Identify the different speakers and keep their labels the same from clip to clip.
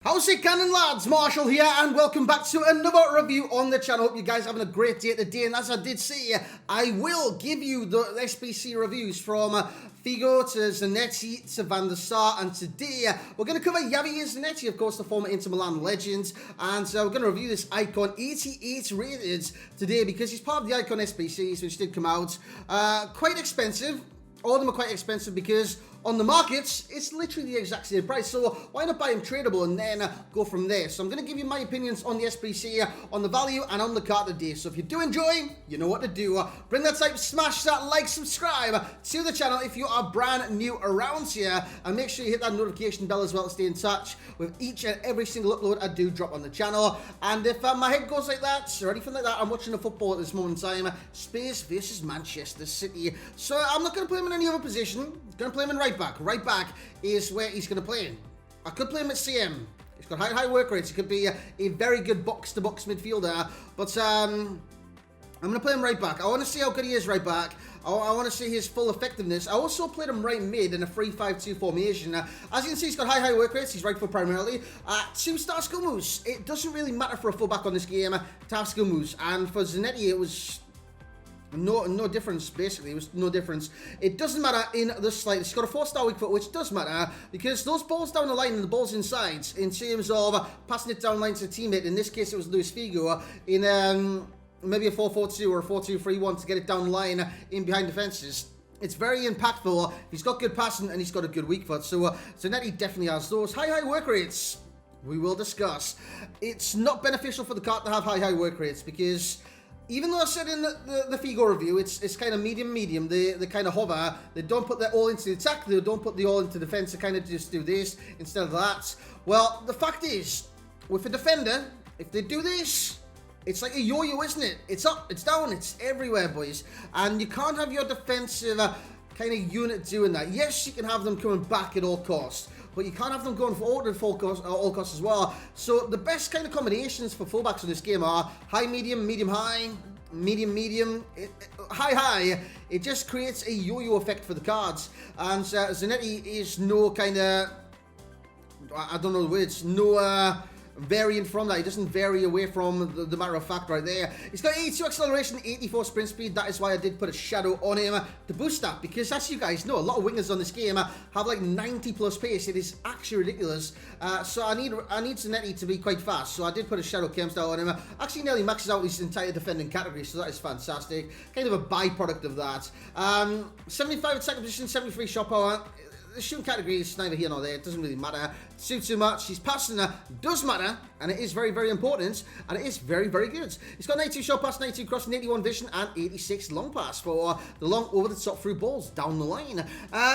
Speaker 1: How's it going, lads? Marshall here, and welcome back to another review on the channel. Hope you guys are having a great day today, and as I did say, I will give you the SBC reviews from Figo to Zanetti to Van der Sar, and today we're going to cover Javier Zanetti, of course, the former Inter Milan legend, and we're going to review this Icon 88 rated today because he's part of the Icon SBCs, which did come out. Quite expensive. All of them are quite expensive because on the markets, it's literally the exact same price. So why not buy them tradable and then go from there? So I'm going to give you my opinions on the SBC, on the value, and on the card today. So if you do enjoy, you know what to do. Bring that type, smash that like, subscribe to the channel if you are brand new around here. And make sure you hit that notification bell as well to stay in touch with each and every single upload I do drop on the channel. And if my head goes like that, or anything like that, I'm watching the football at this moment in time. Spurs versus Manchester City. So I'm not going to play him in any other position. I'm going to play him in right back. Right back is where he's going to play. I could play him at CM. He's got high work rates. He could be a very good box-to-box midfielder. But I'm going to play him right back. I want to see how good he is right back. I want to see his full effectiveness. I also played him right mid in a 3-5-2 formation. As you can see, he's got high work rates. He's right foot primarily. 2-star skill moves. It doesn't really matter for a fullback on this game to have skill moves. And for Zanetti, it was no difference, basically. It was no difference. It doesn't matter in the slightest. He's got a 4-star weak foot, which does matter, because those balls down the line and the balls inside, in terms of passing it down the line to a teammate, in this case it was Luis Figo, in maybe a 4-4-2 or a 4-2-3-1 to get it down the line in behind defenses. It's very impactful. He's got good passing and he's got a good weak foot. So Zanetti definitely has those. High work rates, we will discuss. It's not beneficial for the card to have high work rates, because even though I said in the Figo review, it's kind of medium, they kind of hover. They don't put their all into the attack, they don't put the all into defense, they kind of just do this instead of that. Well, the fact is, with a defender, if they do this, it's like a yo-yo, isn't it? It's up, it's down, it's everywhere, boys. And you can't have your defensive kind of unit doing that. Yes, you can have them coming back at all costs, but you can't have them going forward at all costs as well. So the best kind of combinations for fullbacks in this game are high, medium, high, medium, high. It just creates a yo-yo effect for the cards. And Zanetti is no kind of, I don't know the words, no variant from that. He doesn't vary away from the matter of fact right there. He's got 82 acceleration, 84 sprint speed. That is why I did put a shadow on him to boost that, because as you guys know, a lot of wingers on this game have like 90 plus pace. It is actually ridiculous. So I need Zanetti to be quite fast, so I did put a shadow chem style on him. Actually nearly maxes out his entire defending category, so that is fantastic. Kind of a byproduct of that. 75 attack position, 73 shot power. The shooting category is neither here nor there. It doesn't really matter too much. His passing does matter, and it is very important, and it is very good. He's got 92 short pass, 92 crossing, 81 vision, and 86 long pass for the long over the top through balls down the line.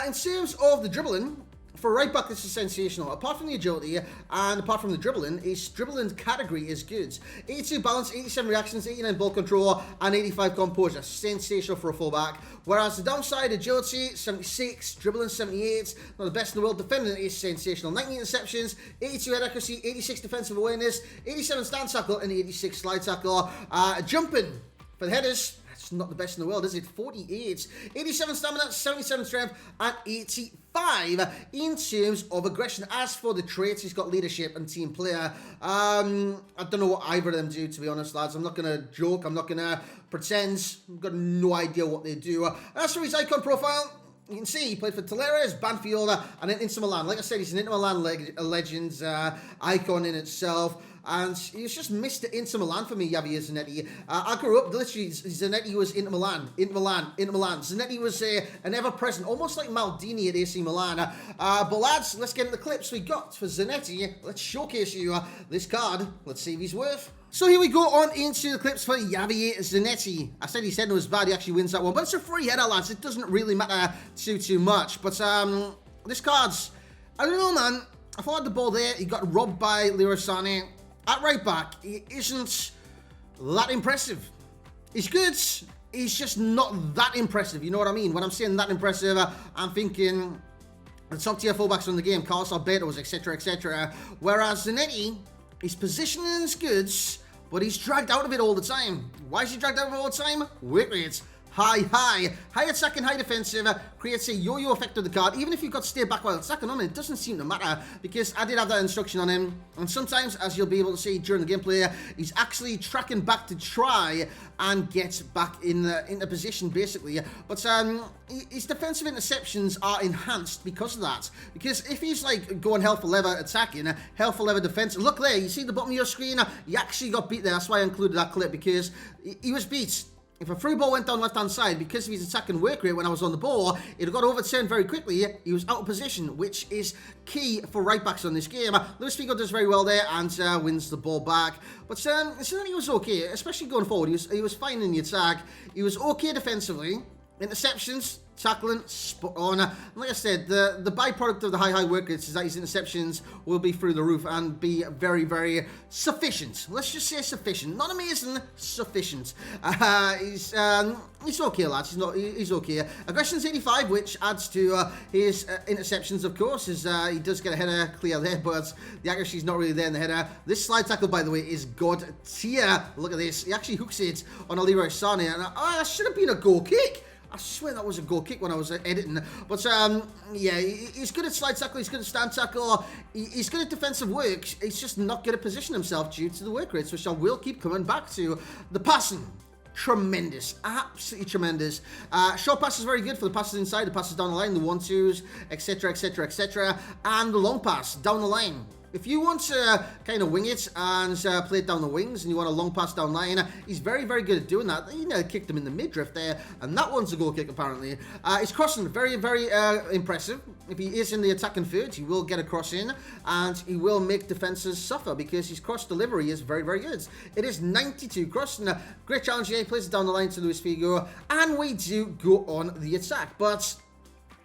Speaker 1: In terms of the dribbling, for right back, this is sensational. Apart from the agility and apart from the dribbling, his dribbling category is good. 82 balance, 87 reactions, 89 ball control, and 85 composure. Sensational for a fullback. Whereas the downside, agility, 76, dribbling, 78. Not the best in the world. Defending is sensational. 90 interceptions, 82 head accuracy, 86 defensive awareness, 87 stand tackle, and 86 slide tackle. Jumping for the headers, it's not the best in the world, is it? 48. 87 stamina, 77 strength, and 85 in terms of aggression. As for the traits, he's got leadership and team player. I don't know what either of them do, to be honest, lads. I'm not going to joke. I'm not going to pretend. I've got no idea what they do. As for his icon profile, you can see he played for Talleres, Banfield, and then Inter Milan. Like I said, he's an Inter Milan legend, icon in itself. And he's just Mr. Inter Milan for me, Javier Zanetti. I grew up, literally, Zanetti was Inter Milan. Zanetti was an ever-present, almost like Maldini at AC Milan. But lads, let's get into the clips we got for Zanetti. Let's showcase you this card. Let's see if he's worth. So here we go on into the clips for Javier Zanetti. I said his header was bad, he actually wins that one. But it's a free header, lads. It doesn't really matter too much. But this card's, I don't know, man. I thought I had the ball there. He got robbed by Leroy Sané. At right back, he isn't that impressive. He's good, he's just not that impressive, you know what I mean? When I'm saying that impressive, I'm thinking the top tier fullbacks in the game, Carlos Alberto's, etc. Whereas Zanetti, his positioning is good, but he's dragged out of it all the time. Why is he dragged out of it all the time? Work rates. high attacking, high defensive, creates a yo-yo effect of the card. Even if you've got stay back while attacking on him, it doesn't seem to matter, because I did have that instruction on him, and sometimes, as you'll be able to see during the gameplay, he's actually tracking back to try and get back into position, basically. But his defensive interceptions are enhanced because of that, because if he's like going hell for leather attacking, hell for leather defense, look there, you see the bottom of your screen, he actually got beat there. That's why I included that clip, because he was beat. If a free ball went down left-hand side, because of his attacking work rate when I was on the ball, it got overturned very quickly. He was out of position, which is key for right-backs on this game. Luis Figo does very well there and wins the ball back. But he was okay, especially going forward. He was fine in the attack. He was okay defensively. Interceptions, tackling, spot on. Like I said, the byproduct of the high work rates is that his interceptions will be through the roof and be very, very sufficient. Let's just say sufficient. Not amazing, sufficient. He's okay, lads. He's okay. Aggression's 85, which adds to his interceptions, of course, as he does get a header clear there, but the accuracy's not really there in the header. This slide tackle, by the way, is god tier. Look at this. He actually hooks it on a Leroy Sané, and that should have been a goal kick. I swear that was a goal kick when I was editing. But, yeah, he's good at slide tackle, he's good at stand tackle, he's good at defensive work. He's just not good at position himself due to the work rates, which I will keep coming back to. The passing, tremendous, absolutely tremendous. Short pass is very good for the passes inside, the passes down the line, the 1-2s, etc, etc, etc. And the long pass down the line. If you want to kind of wing it and play it down the wings and you want a long pass down line, he's very, very good at doing that. He kicked him in the midriff there, and that one's a goal kick apparently. His crossing, very, very impressive. If he is in the attacking third, he will get a cross in, and he will make defenses suffer because his cross delivery is very, very good. It is 92 crossing. Great challenge here. He plays it down the line to Luis Figo, and we do go on the attack. But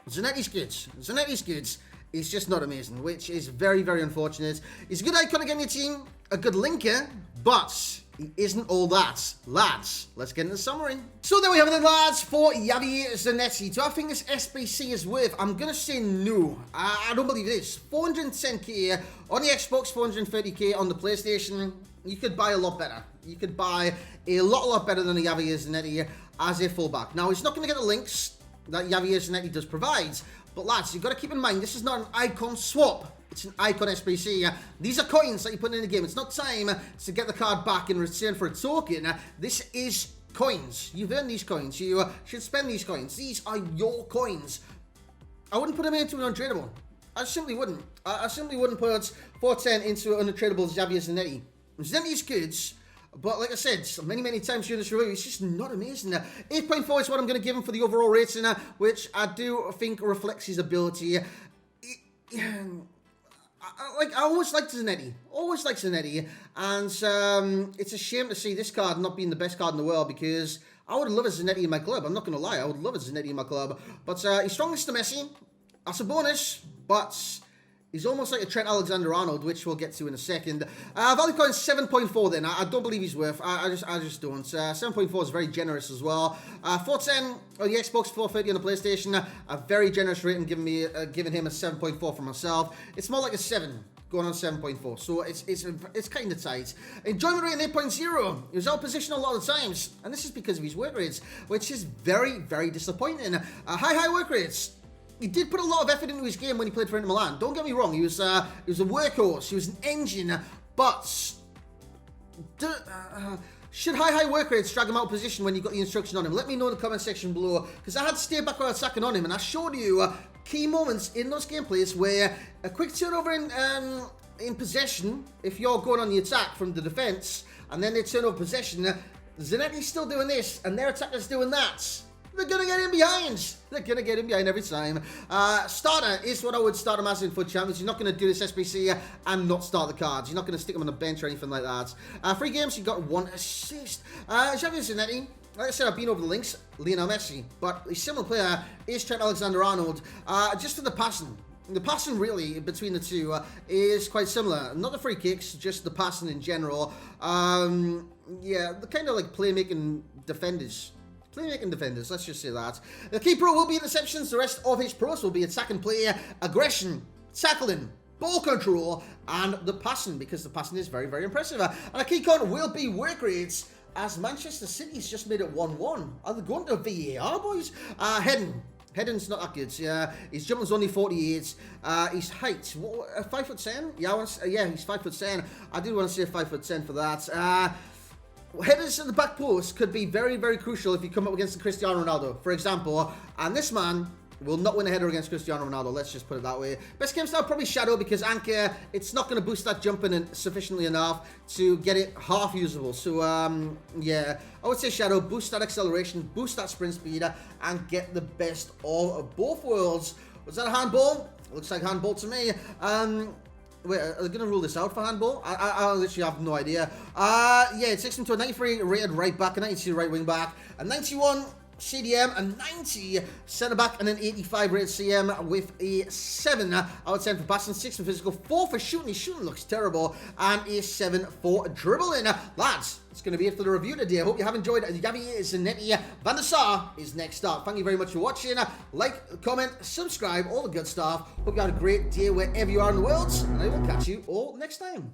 Speaker 1: Zanetti's good. Zanetti's good. He's just not amazing, which is very, very unfortunate. He's a good icon again in your team, a good linker, but he isn't all that. Lads, let's get into the summary. So there we have it then, lads, for Javier Zanetti. Do I think this SBC is worth? I'm going to say no. I don't believe it is. 410k on the Xbox, 430k on the PlayStation. You could buy a lot better. You could buy a lot better than a Javier Zanetti as a fullback. Now, he's not going to get the links that Javier Zanetti does provide. But lads, you've got to keep in mind, this is not an icon swap. It's an icon SBC. These are coins that you put in the game. It's not time to get the card back in return for a token. This is coins. You've earned these coins. You should spend these coins. These are your coins. I wouldn't put them into an untradeable. I simply wouldn't. I simply wouldn't put 410 into an untradeable Javier Zanetti. Zanetti's good. But like I said, many times during this review, it's just not amazing. 8.4 is what I'm going to give him for the overall rating, which I do think reflects his ability. I always liked Zanetti. Always liked Zanetti. And it's a shame to see this card not being the best card in the world, because I would love a Zanetti in my club. I'm not going to lie. I would love a Zanetti in my club. But he's strongest to Messi. That's a bonus. But he's almost like a Trent Alexander-Arnold, which we'll get to in a second. Value coin 7.4 then. I don't believe he's worth. I just don't. 7.4 is very generous as well. 410 on the Xbox, 430 on the PlayStation. A very generous rating, giving him a 7.4 for myself. It's more like a 7. Going on 7.4, so it's kind of tight. Enjoyment rate 8.0. He was out of position a lot of times, and this is because of his work rates, which is very, very disappointing. High work rates. He did put a lot of effort into his game when he played for Inter Milan. Don't get me wrong. He was a workhorse. He was an engine. But should high work rates drag him out of position when you got the instruction on him? Let me know in the comment section below, because I had to stay back while attacking on him, and I showed you key moments in those gameplays where a quick turnover in possession, if you're going on the attack from the defense, and then they turn over possession, Zanetti's still doing this, and their attacker's doing that. They're going to get in behind. They're going to get in behind every time. Starter is what I would start him as in FUT Champions. You're not going to do this SBC and not start the cards. You're not going to stick him on the bench or anything like that. 3 games, he got 1 assist. Javier Zanetti, like I said, I've been over the links. Lionel Messi. But a similar player is Trent Alexander-Arnold. Just for the passing. The passing, really, between the two is quite similar. Not the free kicks, just the passing in general. Yeah, the kind of like playmaking defenders. Let's just say that. The key pro will be interceptions. The rest of his pros will be attacking play, aggression, tackling, ball control, and the passing, because the passing is very, very impressive. And a key con will be work rates. as Manchester City's just made it 1-1. Are they going to VAR, boys? Heading's not that good. His jumping's only 48. His height, 5'10"? Yeah, he's 5'10". I do want to say 5'10" for that. Headers in the back post could be very, very crucial if you come up against Cristiano Ronaldo, for example. And this man will not win a header against Cristiano Ronaldo, let's just put it that way. Best game style, probably Shadow, because Anchor, it's not going to boost that jumping sufficiently enough to get it half usable. So, yeah, I would say Shadow, boost that acceleration, boost that sprint speed, and get the best of both worlds. Was that a handball? Looks like handball to me. Wait, are they going to rule this out for handball? I literally have no idea. Yeah, it takes him to a 93 rated right back, a 92 right wing back, a 91 CDM, a 90 centre back, and an 85 rated CM with a 7 out of 10 for passing, 6 for physical, 4 for shooting. His shooting looks terrible, and a 7 for dribbling. Lads, that's going to be it for the review today. I hope you have enjoyed it. Zanetti Van der Sar is next up. Thank you very much for watching. Like, comment, subscribe, all the good stuff. Hope you had a great day wherever you are in the world, and I will catch you all next time.